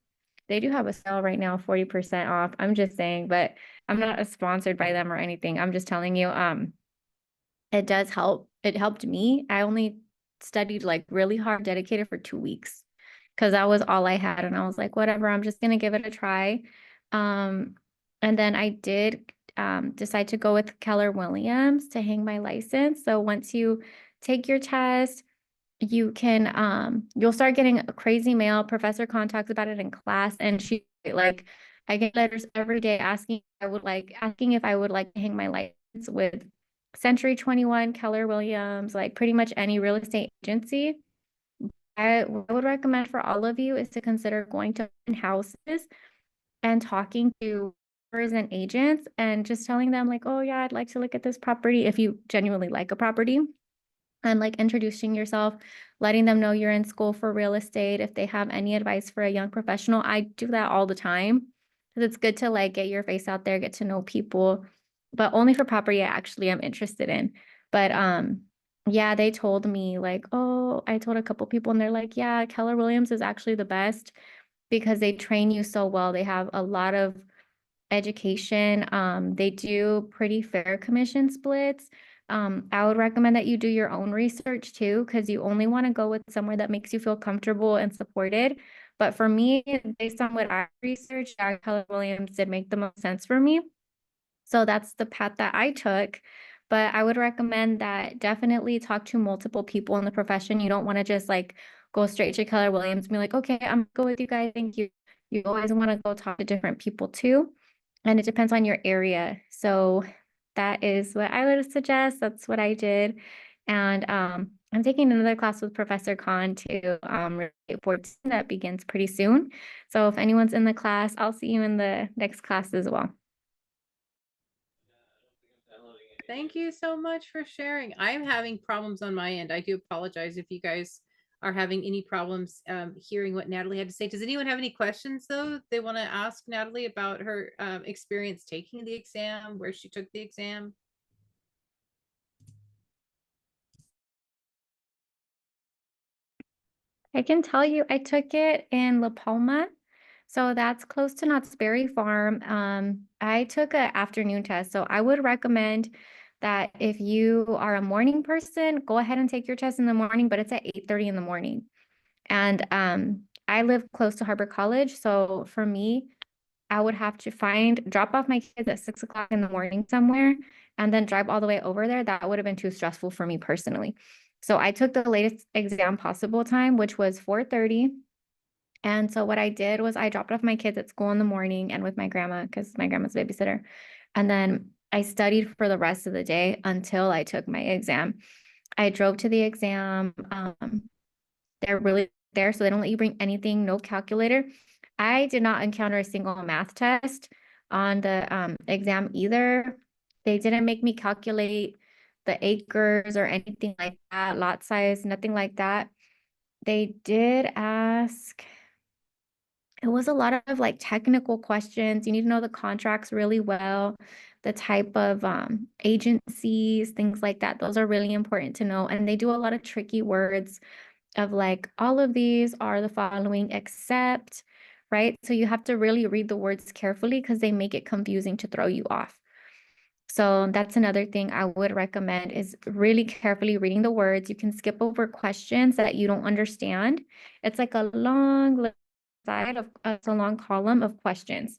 They do have a sale right now, 40% off. I'm just saying, but I'm not sponsored by them or anything. I'm just telling you, it does help. It helped me. I only studied like really hard, dedicated for 2 weeks because that was all I had. And I was like, whatever, I'm just gonna give it a try. Um, and then I did decide to go with Keller Williams to hang my license. So once you take your test, you can you'll start getting a crazy mail. Professor Khan talks about it in class, and she like I get letters every day asking if I would like to hang my license with Century 21, Keller Williams, like pretty much any real estate agency. What I would recommend for all of you is to consider going to houses and talking to brokers and agents and just telling them like, oh yeah, I'd like to look at this property if you genuinely like a property, and like introducing yourself, letting them know you're in school for real estate. If they have any advice for a young professional, I do that all the time because it's good to like get your face out there, get to know people, but only for property I actually am interested in. But yeah, they told me like, oh, I told a couple people and they're like, yeah, Keller Williams is actually the best because they train you so well. They have a lot of education. They do pretty fair commission splits. I would recommend that you do your own research too, because you only want to go with somewhere that makes you feel comfortable and supported. But for me, based on what I researched, Keller Williams did make the most sense for me. So that's the path that I took. But I would recommend that definitely talk to multiple people in the profession. You don't want to just like go straight to Keller Williams and be like, okay, I'm gonna go with you guys. Thank you. You always want to go talk to different people too. And it depends on your area. So that is what I would suggest. That's what I did. And I'm taking another class with Professor Khan too, that begins pretty soon. So if anyone's in the class, I'll see you in the next class as well. Thank you so much for sharing. I'm having problems on my end. I do apologize if you guys are having any problems hearing what Natalie had to say. Does anyone have any questions though they want to ask Natalie about her experience taking the exam, where she took the exam? I can tell you, I took it in La Palma. So that's close to Knott's Berry Farm. I took an afternoon test. So I would recommend that if you are a morning person, go ahead and take your test in the morning, but it's at 8:30 in the morning. And I live close to Harbor College. So for me, I would have to drop off my kids at 6 o'clock in the morning somewhere and then drive all the way over there. That would have been too stressful for me personally. So I took the latest exam possible time, which was 4:30. And so what I did was I dropped off my kids at school in the morning and with my grandma, because my grandma's a babysitter. And then I studied for the rest of the day until I took my exam. I drove to the exam. They're really there, so they don't let you bring anything, no calculator. I did not encounter a single math test on the exam either. They didn't make me calculate the acres or anything like that, lot size, nothing like that. They did ask, it was a lot of like technical questions. You need to know the contracts really well. the type of agencies, things like that. Those are really important to know. And they do a lot of tricky words of like, all of these are the following except, right? So you have to really read the words carefully because they make it confusing to throw you off. So that's another thing I would recommend is really carefully reading the words. You can skip over questions that you don't understand. It's like a long side of it's a long column of questions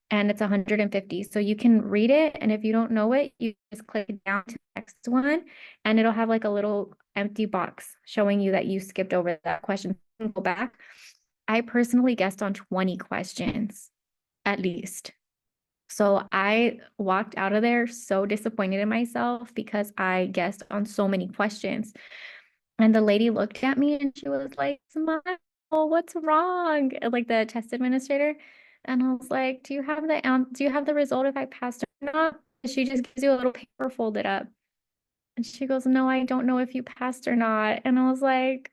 and it's 150. So you can read it. And if you don't know it, you just click down to the next one and it'll have like a little empty box showing you that you skipped over that question. Go back. I personally guessed on 20 questions at least. So I walked out of there so disappointed in myself because I guessed on so many questions. And the lady looked at me and she was like, "Smile, what's wrong?" Like the test administrator. And I was like, do you have the result if I passed or not? She just gives you a little paper folded up. And she goes, "No, I don't know if you passed or not." And I was like,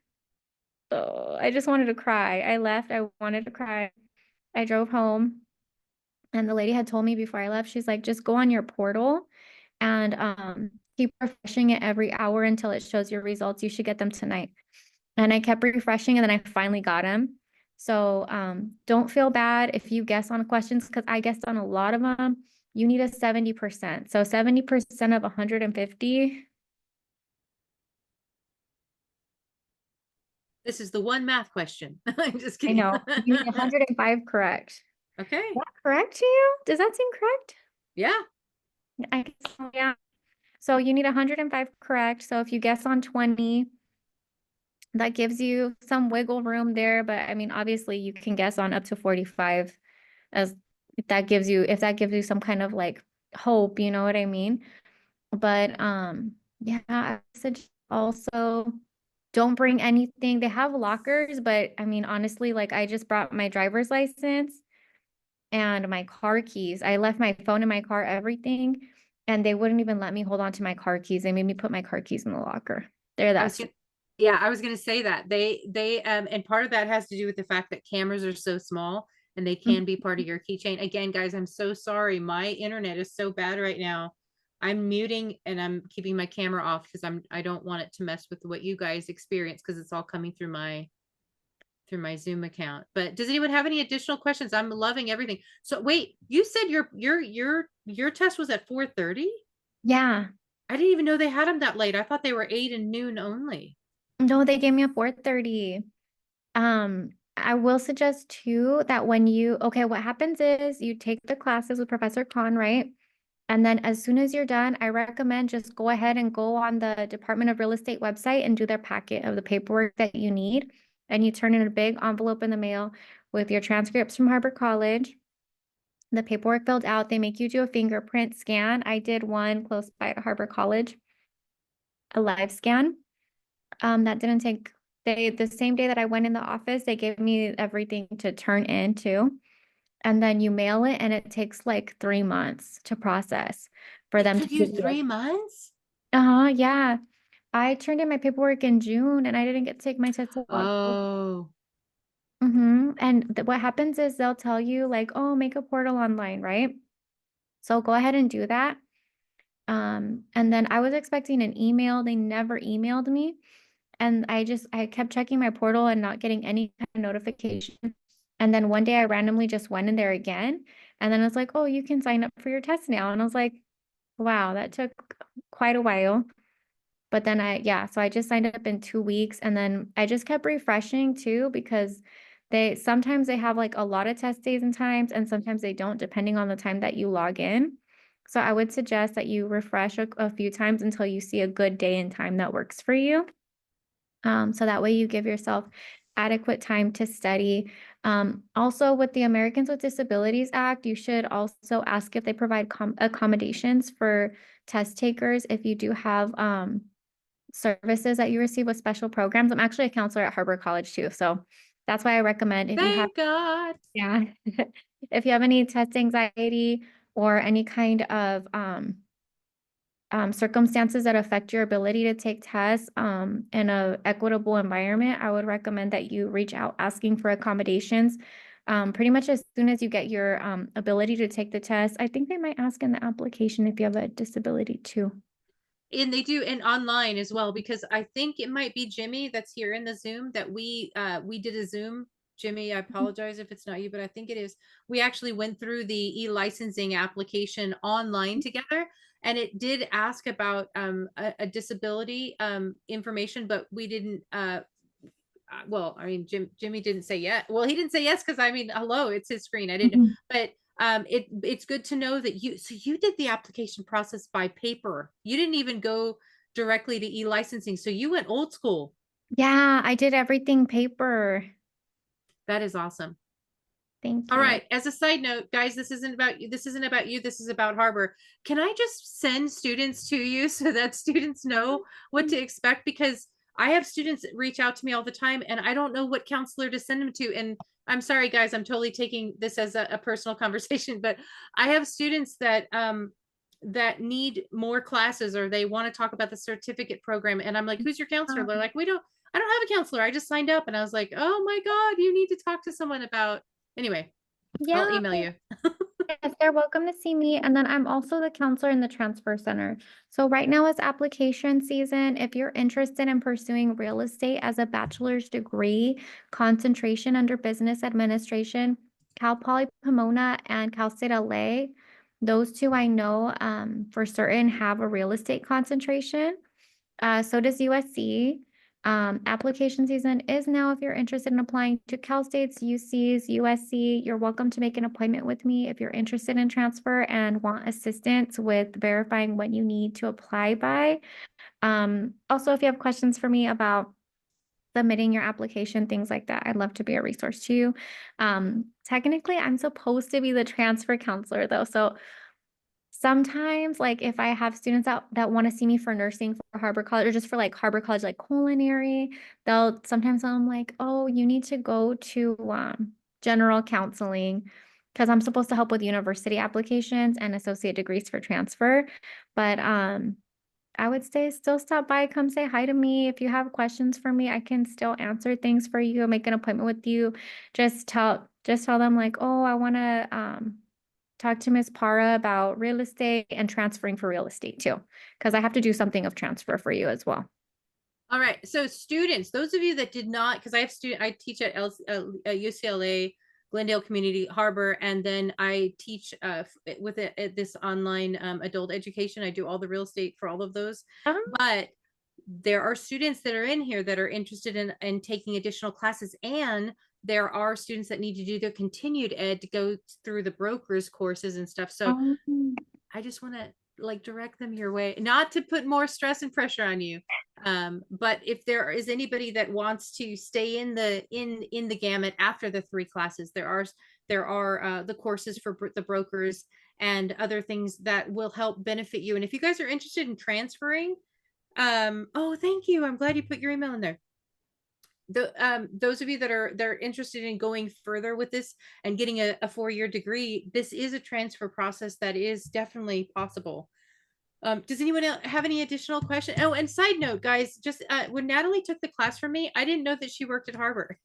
oh, I just wanted to cry. I left. I wanted to cry. I drove home. And the lady had told me before I left, she's like, just go on your portal and keep refreshing it every hour until it shows your results. You should get them tonight. And I kept refreshing and then I finally got them. So don't feel bad if you guess on questions because I guessed on a lot of them. You need a 70%. So 70% of 150. This is the one math question. I'm just I kidding. know. You need 105 correct. Okay. Is that correct to you? Does that seem correct? Yeah. I guess so, yeah. So you need 105 correct. So if you guess on 20, that gives you some wiggle room there. But I mean, obviously you can guess on up to 45 as if that gives you some kind of like hope, you know what I mean? But yeah, I said also don't bring anything. They have lockers, but I mean, honestly, like I just brought my driver's license and my car keys. I left my phone in my car, everything, and they wouldn't even let me hold on to my car keys. They made me put my car keys in the locker. They're I was that gonna, yeah, I was gonna say that and part of that has to do with the fact that cameras are so small and they can be part of your keychain. Again, guys, I'm so sorry. My internet is so bad right now. I'm muting and I'm keeping my camera off because I don't want it to mess with what you guys experience because it's all coming through my Zoom account. But does anyone have any additional questions? I'm loving everything. So wait, you said your test was at 4:30? Yeah. I didn't even know they had them that late. I thought they were 8 and noon only. No, they gave me a 4:30. I will suggest too that what happens is you take the classes with Professor Khan, right? And then as soon as you're done, I recommend just go ahead and go on the Department of Real Estate website and do their packet of the paperwork that you need. And you turn in a big envelope in the mail with your transcripts from Harvard College, the paperwork filled out. They make you do a fingerprint scan. I did one close by at Harvard College, a live scan. That didn't take the same day that I went in the office, they gave me everything to turn in too. And then you mail it and it takes like 3 months to process for It them to took you give you 3 months? yeah. I turned in my paperwork in June and I didn't get to take my test till August. Oh, And what happens is they'll tell you like, oh, make a portal online, right? So go ahead and do that. And then I was expecting an email. They never emailed me. And I kept checking my portal and not getting any kind of notification. And then one day I randomly just went in there again. And then I was like, oh, you can sign up for your test now. And I was like, wow, that took quite a while. But then so I just signed up in 2 weeks and then I just kept refreshing too because sometimes they have like a lot of test days and times and sometimes they don't depending on the time that you log in. So I would suggest that you refresh a few times until you see a good day and time that works for you. So that way you give yourself adequate time to study. Also with the Americans with Disabilities Act, you should also ask if they provide accommodations for test takers if you do have services that you receive with special programs. I'm actually a counselor at Harvard College too. So that's why I recommend if you have, thank God. yeah, if you have any test anxiety or any kind of circumstances that affect your ability to take tests in an equitable environment, I would recommend that you reach out asking for accommodations pretty much as soon as you get your ability to take the test. I think they might ask in the application if you have a disability too. And they do, and online as well, because I think it might be Jimmy that's here in the Zoom that we did a Zoom. Jimmy, I apologize if it's not you, but I think it is. We actually went through the e-licensing application online together, and it did ask about a disability information, but we didn't well, I mean, Jimmy didn't say yes. Well, he didn't say yes because I mean, hello, it's his screen. I didn't, but it's good to know that you did the application process by paper. You didn't even go directly to e-licensing. So you went old school. Yeah, I did everything paper. That is awesome. Thank All you. right. As a side note, guys, this isn't about you. This isn't about you. This is about Harbor. Can I just send students to you so that students know what to expect? Because I have students reach out to me all the time and I don't know what counselor to send them to. And I'm sorry, guys, I'm totally taking this as a personal conversation, but I have students that that need more classes or they want to talk about the certificate program. And I'm like, who's your counselor? They're like, I don't have a counselor. I just signed up. And I was like, oh my God, you need to talk to someone about, anyway. I'll Yeah. email you. Yes, they're welcome to see me. And then I'm also the counselor in the transfer center. So right now is application season. If you're interested in pursuing real estate as a bachelor's degree, concentration under business administration, Cal Poly Pomona and Cal State LA, those two I know for certain have a real estate concentration. So does USC. Application season is now. If you're interested in applying to Cal State's, UC's, USC, you're welcome to make an appointment with me if you're interested in transfer and want assistance with verifying what you need to apply by. Also, if you have questions for me about submitting your application, things like that, I'd love to be a resource to you. Technically, I'm supposed to be the transfer counselor though. So sometimes, like if I have students out that want to see me for nursing for Harbor College or just for like Harbor College, like culinary, they'll sometimes I'm like, oh, you need to go to general counseling because I'm supposed to help with university applications and associate degrees for transfer. But I would say still stop by, come say hi to me. If you have questions for me, I can still answer things for you, make an appointment with you. Just tell them like, oh, I want to talk to Ms. Para about real estate and transferring for real estate too, because I have to do something of transfer for you as well. All right. So students, those of you that did not, because I teach at UCLA, Glendale Community Harbor, and then I teach with this online adult education. I do all the real estate for all of those. But there are students that are in here that are interested in taking additional classes, and there are students that need to do their continued ed to go through the brokers courses and stuff. So I just want to like direct them your way, not to put more stress and pressure on you. But if there is anybody that wants to stay in the gamut after the 3 classes, there are the courses for the brokers and other things that will help benefit you. And if you guys are interested in transferring, oh, thank you. I'm glad you put your email in there. Those of you that are interested in going further with this and getting a 4-year degree, this is a transfer process that is definitely possible. Does anyone else have any additional questions? Oh, and side note, guys, just when Natalie took the class from me, I didn't know that she worked at Harbor.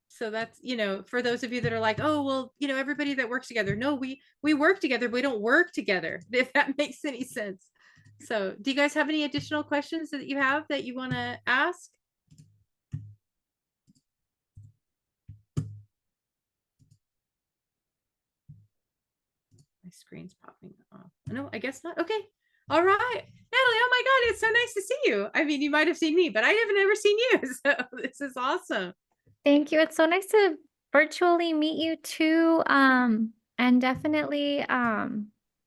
So that's, for those of you that are like, oh, well, everybody that works together. No, we work together, but we don't work together, if that makes any sense. So do you guys have any additional questions that you have that you want to ask? My screen's popping off. No, I guess not. Okay. All right. Natalie, oh my God, it's so nice to see you. I mean, you might have seen me, but I have never seen you. So this is awesome. Thank you. It's so nice to virtually meet you too. And definitely,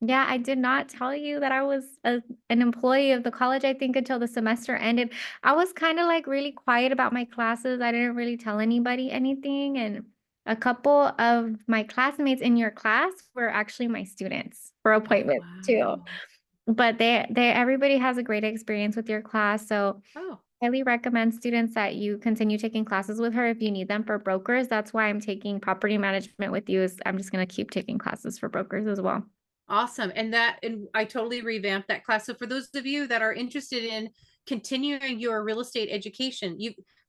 yeah, I did not tell you that I was an employee of the college, I think, until the semester ended. I was kind of like really quiet about my classes. I didn't really tell anybody anything. And a couple of my classmates in your class were actually my students for appointments too. But everybody has a great experience with your class. So highly recommend students that you continue taking classes with her if you need them for brokers. That's why I'm taking property management with you. Is I'm just going to keep taking classes for brokers as well. Awesome. And I totally revamped that class. So for those of you that are interested in continuing your real estate education,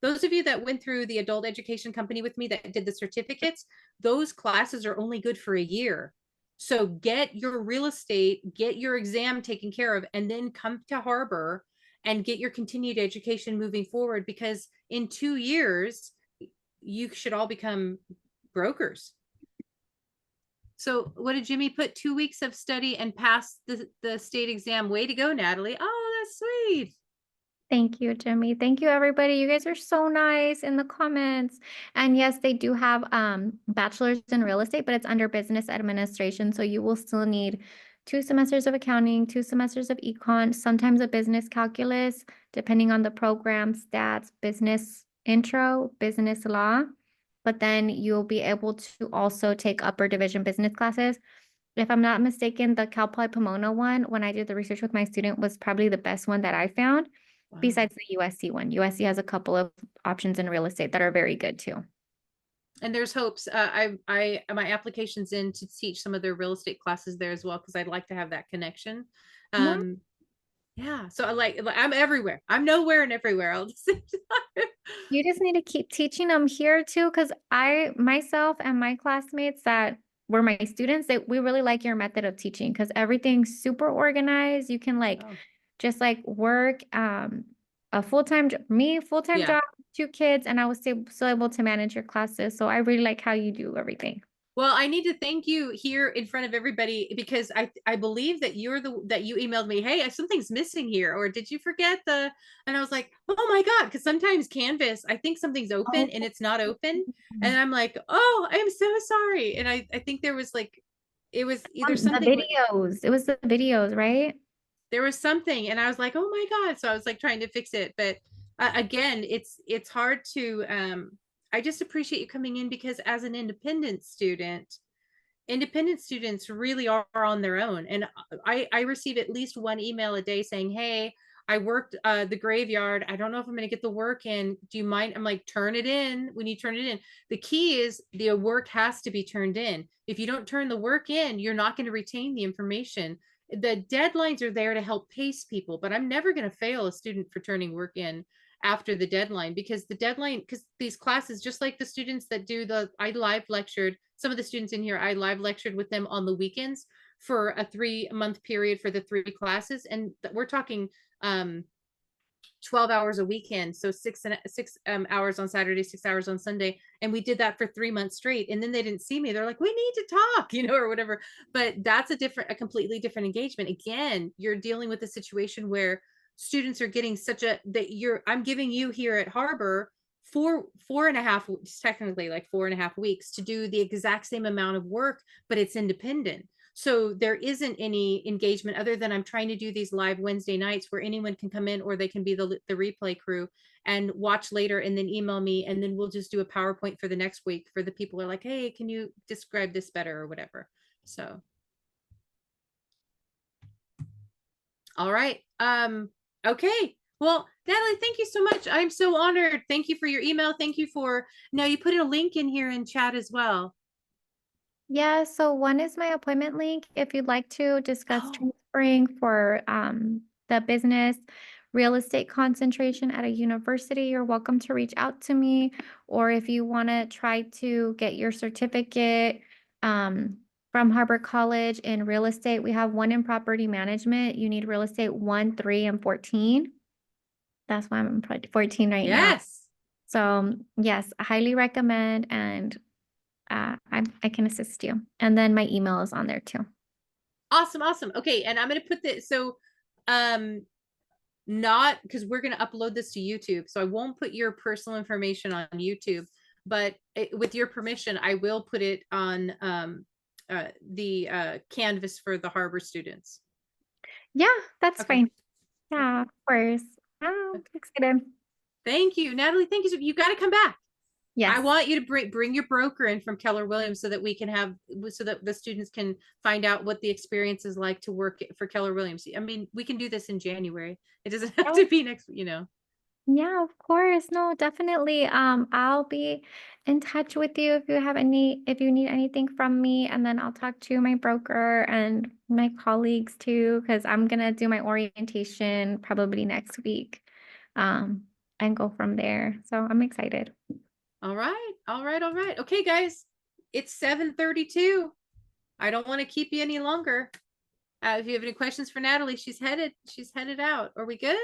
those of you that went through the adult education company with me that did the certificates, those classes are only good for a year. So get your real estate, get your exam taken care of, and then come to Harbor and get your continued education moving forward, because in 2 years, you should all become brokers. So what did Jimmy put? 2 weeks of study and pass the state exam. Way to go, Natalie. Oh, that's sweet. Thank you, Jimmy. Thank you, everybody. You guys are so nice in the comments. And yes, they do have bachelor's in real estate, but it's under business administration. So you will still need 2 semesters of accounting, 2 semesters of econ, sometimes a business calculus, depending on the program, stats, business intro, business law. But then you'll be able to also take upper division business classes. If I'm not mistaken, the Cal Poly Pomona one, when I did the research with my student, was probably the best one that I found. Wow. Besides the USC one. USC has a couple of options in real estate that are very good too. And there's hopes. My application's in to teach some of their real estate classes there as well, because I'd like to have that connection. Yeah. So I'm everywhere. I'm nowhere and everywhere all the same time. You just need to keep teaching them here too, because myself and my classmates that were my students, we really like your method of teaching because everything's super organized. You can Oh. just work a full-time Yeah. job, 2 kids, and I was still able to manage your classes. So I really like how you do everything. Well, I need to thank you here in front of everybody, because I believe that that you emailed me, hey, something's missing here, or did you forget and I was like, oh my God, because sometimes Canvas, I think something's open and it's not open. And I'm like, oh, I'm so sorry. And I think there was it was either something. The videos. It was the videos, right? There was something, and I was like, oh my God. So I was trying to fix it. But again, it's hard to, I just appreciate you coming in, because as an independent students really are on their own. And I receive at least 1 email a day saying, hey, I worked the graveyard. I don't know if I'm going to get the work in. Do you mind? I'm like, turn it in when you turn it in. The key is the work has to be turned in. If you don't turn the work in, you're not going to retain the information. The deadlines are there to help pace people, but I'm never going to fail a student for turning work in after the deadline, because these classes, just like the students that I live lectured, some of the students in here, I live lectured with them on the weekends for a 3-month period for the 3 classes. And we're talking 12 hours a weekend. So 6 hours on Saturday, 6 hours on Sunday. And we did that for 3 months straight. And then they didn't see me. They're like, we need to talk, or whatever. But that's a completely different engagement. Again, you're dealing with a situation where students are getting I'm giving you here at Harbor 4.5, technically 4.5 weeks to do the exact same amount of work, but it's independent. So there isn't any engagement other than I'm trying to do these live Wednesday nights where anyone can come in, or they can be the replay crew and watch later and then email me. And then we'll just do a PowerPoint for the next week for the people who are like, hey, can you describe this better or whatever? So. All right. Okay. Well, Natalie, thank you so much. I'm so honored. Thank you for your email. Thank you now you put a link in here in chat as well. Yeah, so one is my appointment link. If you'd like to discuss Oh. transferring for the business real estate concentration at a university, you're welcome to reach out to me. Or if you want to try to get your certificate from Harbor College in real estate, we have one in property management. You need real estate 1, 3, and 14. That's why I'm 14 right now. Yes. So yes, I highly recommend, and I can assist you. And then my email is on there too. Awesome. Okay. And I'm going to put this, so, not because we're going to upload this to YouTube. So I won't put your personal information on YouTube, but with your permission, I will put it on, the Canvas for the Harbor students. Yeah, that's Okay. fine. Yeah, of course. Oh, excited. Thank you, Natalie. Thank you. You got to come back. Yes. I want you to bring your broker in from Keller Williams so that the students can find out what the experience is like to work for Keller Williams. I mean, we can do this in January. It doesn't have to be next, Yeah, of course. No, definitely. I'll be in touch with you if you need anything from me, and then I'll talk to my broker and my colleagues too, because I'm gonna do my orientation probably next week. and go from there. So I'm excited. All right. All right. All right. Okay, guys, it's 7:32. I don't want to keep you any longer. If you have any questions for Natalie, she's headed out. Are we good?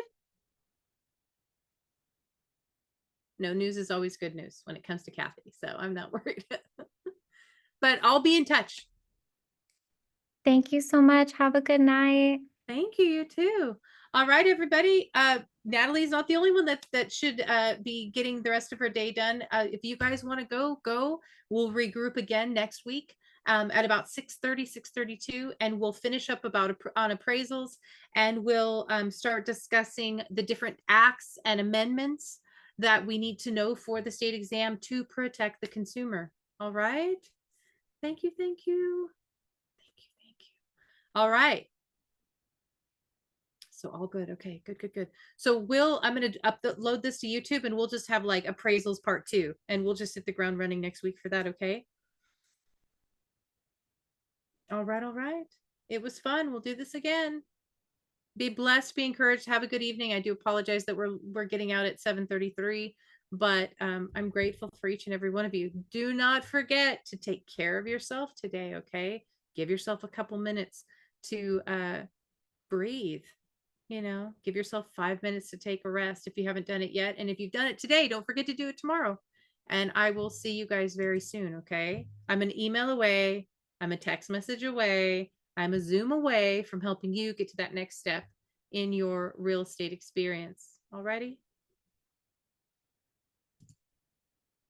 No, news is always good news when it comes to Kathy, so I'm not worried. But I'll be in touch. Thank you so much. Have a good night. Thank you, you too. All right, everybody. Natalie's not the only one that should be getting the rest of her day done. If you guys want to go. We'll regroup again next week at about 6:30, 6:32, and we'll finish up on appraisals, and we'll start discussing the different acts and amendments that we need to know for the state exam to protect the consumer. All right. Thank you. Thank you. Thank you. Thank you. All right. So all good. Okay, good. So I'm going to upload this to YouTube, and we'll just have like appraisals part 2, and we'll just hit the ground running next week for that. Okay. All right. It was fun. We'll do this again. Be blessed, be encouraged, have a good evening. I do apologize that we're getting out at 7:33, but I'm grateful for each and every one of you. Do not forget to take care of yourself today. Okay. Give yourself a couple minutes to breathe. Give yourself 5 minutes to take a rest if you haven't done it yet. And if you've done it today, don't forget to do it tomorrow. And I will see you guys very soon. Okay. I'm an email away. I'm a text message away. I'm a Zoom away from helping you get to that next step in your real estate experience. Alrighty.